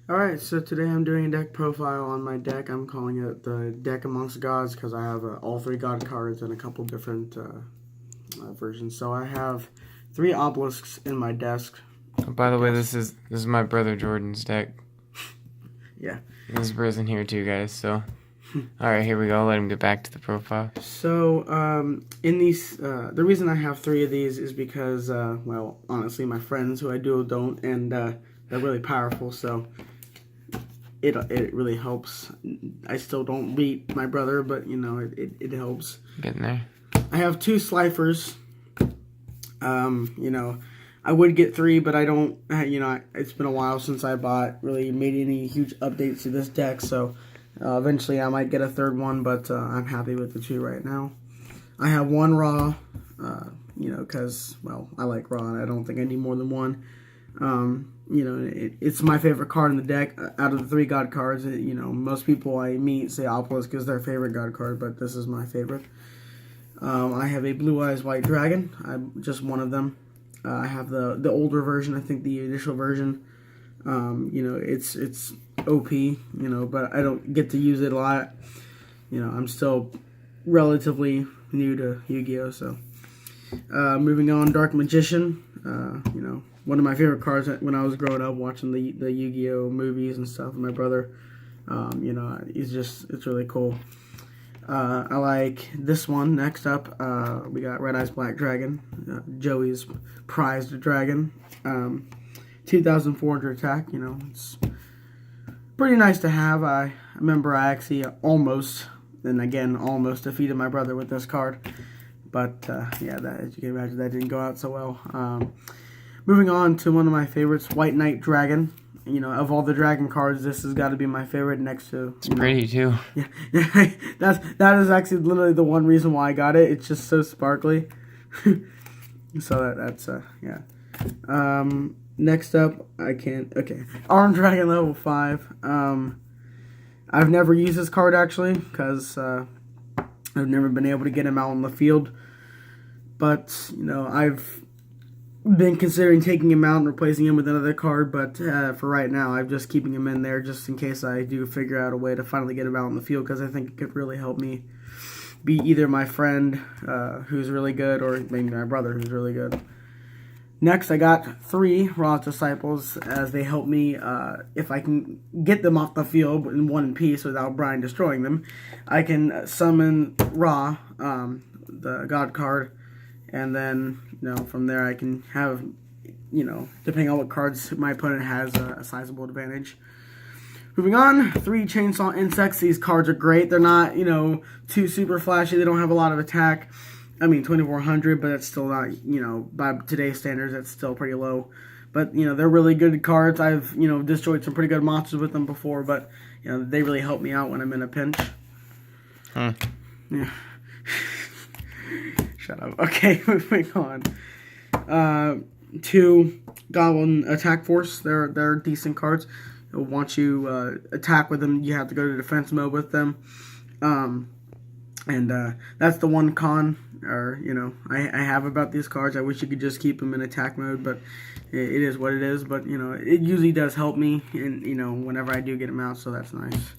Alright, so today I'm doing a deck profile on my deck. I'm calling it the Deck Amongst Gods because I have all three God cards and a couple different versions. So I have three obelisks in my desk. Oh, by the way, this is my brother Jordan's deck. Yeah. His brother's in here too, guys. So, all right, here we go. Let him get back to the profile. So in these, the reason I have three of these is because, well, honestly, my friends who I do don't, and they're really powerful. So it really helps. I still don't beat my brother, but you know it helps. Getting there. I have two Slifers. You know, I would get three, but I don't. You know, it's been a while since I really made any huge updates to this deck. So eventually, I might get a third one, but I'm happy with the two right now. I have one Raw. You know, because well, I like Raw, and I don't think I need more than one. You know, it's my favorite card in the deck out of the three God cards. You know, most people I meet say Obelisk is their favorite God card, but this is my favorite. I have a Blue Eyes White Dragon. I'm just one of them. I have the older version. I think the initial version. You know, it's OP. You know, but I don't get to use it a lot. You know, I'm still relatively new to Yu-Gi-Oh. So, moving on, Dark Magician. You know, one of my favorite cards when I was growing up watching the Yu-Gi-Oh movies and stuff with my brother. You know, it's really cool. I like this one. Next up, we got Red Eyes Black Dragon, Joey's prized dragon. 2,400 attack. You know, it's pretty nice to have. I remember I actually almost defeated my brother with this card. But yeah, as you can imagine, that didn't go out so well. Moving on to one of my favorites, White Knight Dragon. You know, of all the dragon cards, this has got to be my favorite next to... It's pretty, too. Yeah, that is actually literally the one reason why I got it. It's just so sparkly. So that's, yeah. Next up, okay. Armed Dragon level 5. I've never used this card, actually, because I've never been able to get him out on the field. But, you know, I've been considering taking him out and replacing him with another card, but for right now, I'm just keeping him in there just in case I do figure out a way to finally get him out on the field, because I think it could really help me beat either my friend, who's really good, or maybe my brother, who's really good. Next, I got 3 Raw Disciples, as they help me, if I can get them off the field in one piece without Brian destroying them, I can summon Ra, the God card, and then, you know, from there I can have, you know, depending on what cards my opponent has, a sizable advantage. Moving on, 3 Chainsaw Insects. These cards are great. They're not, you know, too super flashy. They don't have a lot of attack. I mean, 2,400, but it's still not, you know, by today's standards, that's still pretty low. But, you know, they're really good cards. I've, you know, destroyed some pretty good monsters with them before, but, you know, they really help me out when I'm in a pinch. Huh. Yeah. Shut up. Okay, moving on. 2 Goblin Attack Force. They're decent cards. Once you attack with them, you have to go to defense mode with them. And that's the one con, or, you know, I have about these cards. I wish you could just keep them in attack mode, but it is what it is. But, you know, it usually does help me, and, you know, whenever I do get them out, so that's nice.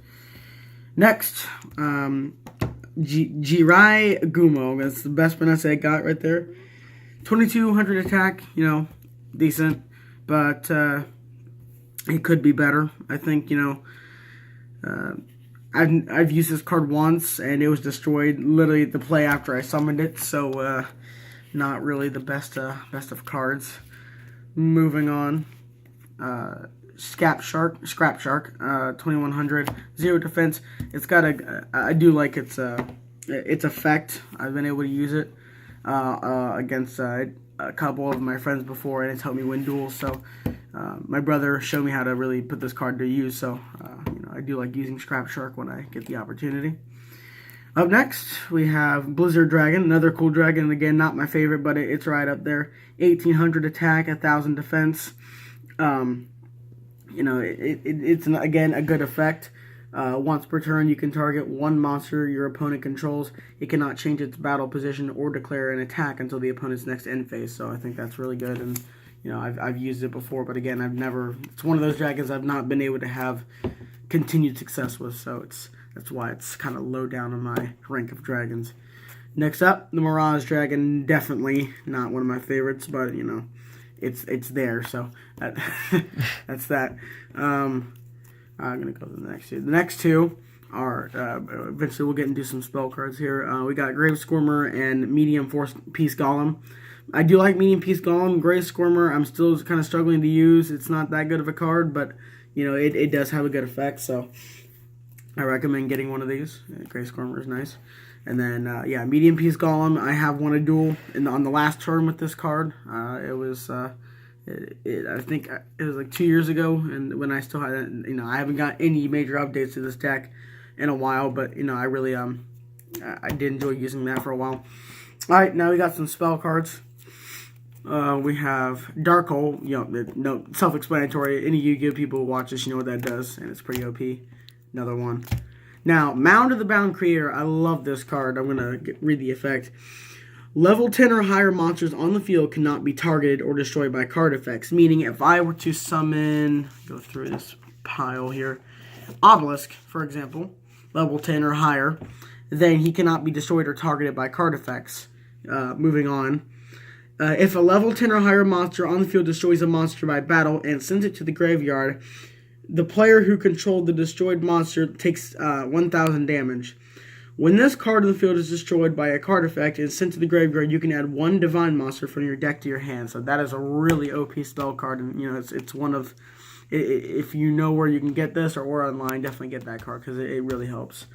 Next, Jirai Gumo. That's the best pronounce I got right there. 2,200 attack, you know, decent, but it could be better. I think, you know, I've used this card once and it was destroyed literally the play after I summoned it, so not really the best of cards. Moving on, Scrap Shark, 2,100, 0 defense. It's got I do like its effect. I've been able to use it against a couple of my friends before, and it's helped me win duels. So my brother showed me how to really put this card to use. So you know, I do like using Scrap Shark when I get the opportunity. Up next, we have Blizzard Dragon, another cool dragon. Again, not my favorite, but it's right up there. 1,800 attack, 1,000 defense. You know, it's again a good effect. Once per turn, you can target one monster your opponent controls. It cannot change its battle position or declare an attack until the opponent's next end phase. So I think that's really good, and you know, I've used it before, but again, it's one of those dragons I've not been able to have continued success with, so that's why it's kind of low down on my rank of dragons. Next up, the Mirage Dragon, definitely not one of my favorites, but you know, it's there, so that's that. I'm gonna go to the next two. The next two are eventually we'll get into some spell cards here. We got Grave Squirmer and Medium Force Peace Golem. I do like Medium Peace Golem. Grave Squirmer, I'm still kind of struggling to use. It's not that good of a card, but you know, it does have a good effect, so I recommend getting one of these. Grave Squirmer is nice. And then, yeah, Medium Peace Golem. I have won a duel on the last turn with this card. It was, I think it was like 2 years ago, and when I still had, you know, I haven't got any major updates to this deck in a while, but, you know, I really, I did enjoy using that for a while. Alright, now we got some spell cards. We have Dark Hole, you know, no, self-explanatory. Any Yu-Gi-Oh people who watch this, you know what that does, and it's pretty OP. Another one. Now, Mound of the Bound Creator, I love this card. I'm going to read the effect. Level 10 or higher monsters on the field cannot be targeted or destroyed by card effects. Meaning, if I were to summon, go through this pile here, Obelisk, for example, level 10 or higher, then he cannot be destroyed or targeted by card effects. Moving on. If a level 10 or higher monster on the field destroys a monster by battle and sends it to the graveyard, the player who controlled the destroyed monster takes 1,000 damage. When this card in the field is destroyed by a card effect and sent to the graveyard, you can add one divine monster from your deck to your hand. So that is a really OP spell card, and you know it's one of, if you know where you can get this or online, definitely get that card because it really helps.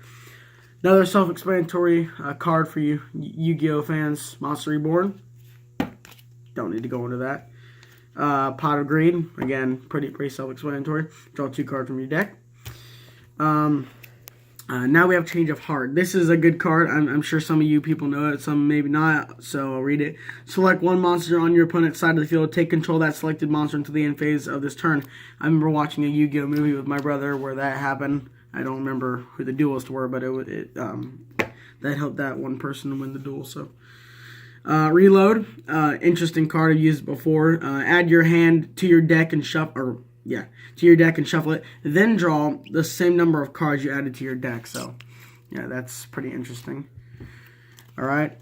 Another self-explanatory card for you Yu-Gi-Oh fans: Monster Reborn. Don't need to go into that. Pot of Greed, again, pretty self-explanatory. Draw 2 cards from your deck. Now we have Change of Heart. This is a good card. I'm sure some of you people know it, some maybe not, so I'll read it. Select one monster on your opponent's side of the field. Take control of that selected monster until the end phase of this turn. I remember watching a Yu-Gi-Oh movie with my brother where that happened. I don't remember who the duelists were, but that helped that one person win the duel, so... Reload, interesting card. I've used it before. Add your hand to your deck and shuffle, it. Then draw the same number of cards you added to your deck. So, yeah, that's pretty interesting. All right,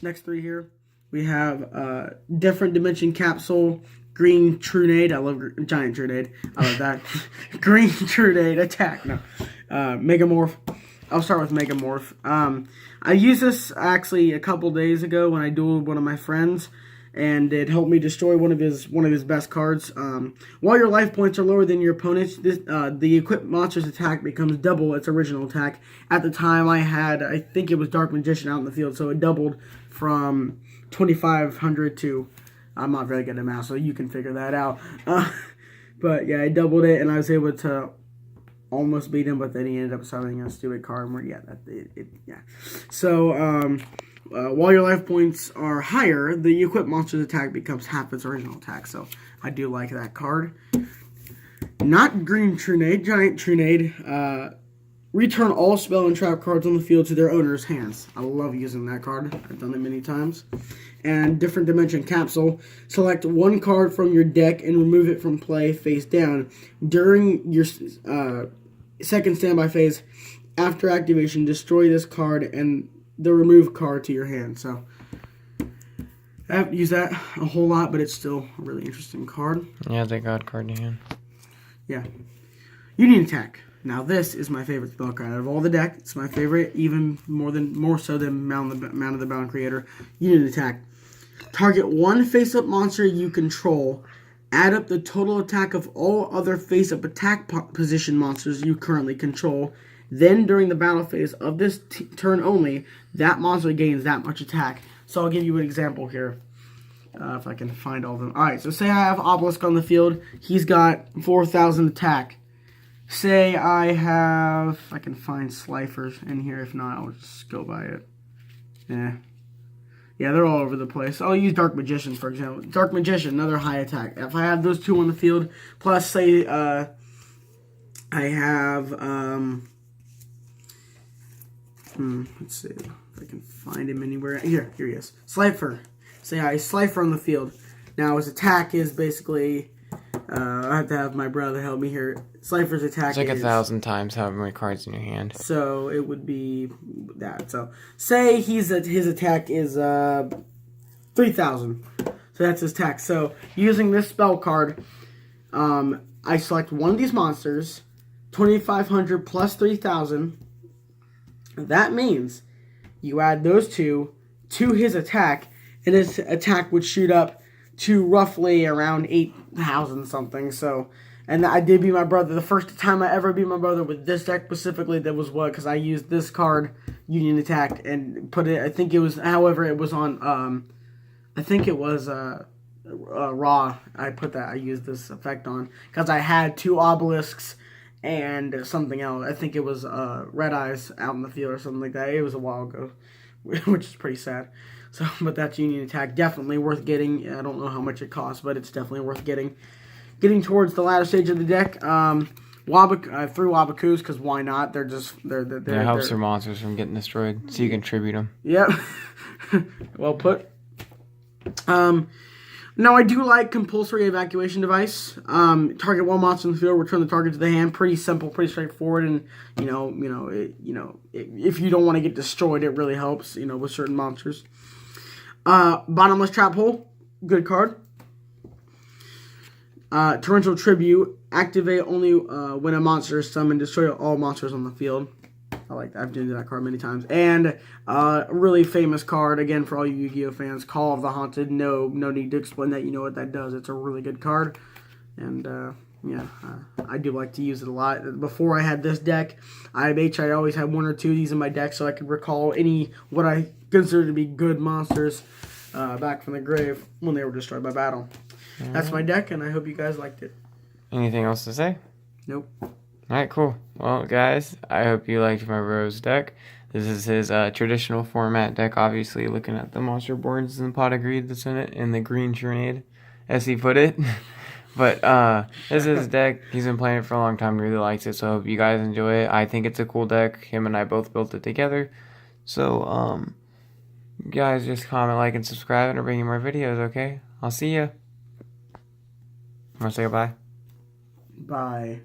next 3 here. We have Different Dimension Capsule, Green Trunade. I love Giant Trunade. I love that. Green Trunade attack. No, Megamorph. I'll start with Megamorph. I used this actually a couple days ago when I dueled one of my friends, and it helped me destroy one of his best cards. While your life points are lower than your opponent's, the equipped monster's attack becomes double its original attack. At the time, I think it was Dark Magician out in the field, so it doubled from 2,500 to, I'm not very good at math, so you can figure that out. But yeah, I doubled it, and I was able to almost beat him, but then he ended up summoning a stupid card. Where yeah. So while your life points are higher, the equipped monster's attack becomes half its original attack. So I do like that card. Not Green Trunade, Giant Trunade. Return all spell and trap cards on the field to their owner's hands. I love using that card. I've done it many times. And Different Dimension Capsule. Select one card from your deck and remove it from play face down. During your second standby phase, after activation, destroy this card and the remove card to your hand. So I haven't used that a whole lot, but it's still a really interesting card. Yeah, the God card again. Yeah. Union Attack. Now this is my favorite spell card out of all the deck. It's my favorite, even more so than Mound of the Bound Creator. Union Attack. Target one face-up monster you control. Add up the total attack of all other face-up attack position monsters you currently control. Then, during the battle phase of this turn only, that monster gains that much attack. So I'll give you an example here, if I can find all of them. Alright, so say I have Obelisk on the field. He's got 4,000 attack. Say I have... If I can find Slifers in here. If not, I'll just go by it. Yeah, they're all over the place. I'll use Dark Magician, for example. Dark Magician, another high attack. If I have those two on the field, plus, say, I have, let's see if I can find him anywhere. Here he is. Slifer. Say I Slifer on the field. Now his attack is basically, I have to have my brother help me here. Cypher's attack It's like is 1,000 times however many cards in your hand. So it would be that. So say his attack is 3,000. So that's his attack. So using this spell card, I select one of these monsters, 2,500 plus 3,000. That means you add those two to his attack, and his attack would shoot up to roughly around 8,000 something. So, and I did beat my brother. The first time I ever beat my brother with this deck specifically, that was what? Because I used this card, Union Attack, and put it, I think it was, however, it was on, I think it was, Raw. I used this effect on, because I had 2 obelisks and something else. I think it was Red Eyes out in the field or something like that. It was a while ago, which is pretty sad. So, but that's Union Attack. Definitely worth getting. I don't know how much it costs, but it's definitely worth getting. Getting towards the latter stage of the deck, I threw Wabakus because why not? They're It helps your monsters from getting destroyed, so you can tribute them. Yep. Well put. Now, I do like Compulsory Evacuation Device. Target one monster in the field, return the target to the hand. Pretty simple, pretty straightforward, and if you don't want to get destroyed, it really helps. With certain monsters. Bottomless Trap Hole, good card. Torrential Tribute, activate only when a monster is summoned. Destroy all monsters on the field. I like that. I've done that card many times. And a really famous card, again, for all you Yu-Gi-Oh fans, Call of the Haunted. No need to explain that. You know what that does. It's a really good card. And, I do like to use it a lot. Before I had this deck, I always had 1 or 2 of these in my deck so I could recall what I consider to be good monsters back from the grave when they were destroyed by battle. That's my deck, and I hope you guys liked it. Anything else to say? Nope. Alright, cool. Well, guys, I hope you liked my Rose deck. This is his traditional format deck, obviously, looking at the monster boards and the pot of greed that's in it, and the green Trinade, as he put it. But this is his deck. He's been playing it for a long time. He really likes it, so I hope you guys enjoy it. I think it's a cool deck. Him and I both built it together. So, you guys just comment, like, and subscribe, and I'll bring you more videos, okay? I'll see ya. Want to say goodbye? Bye.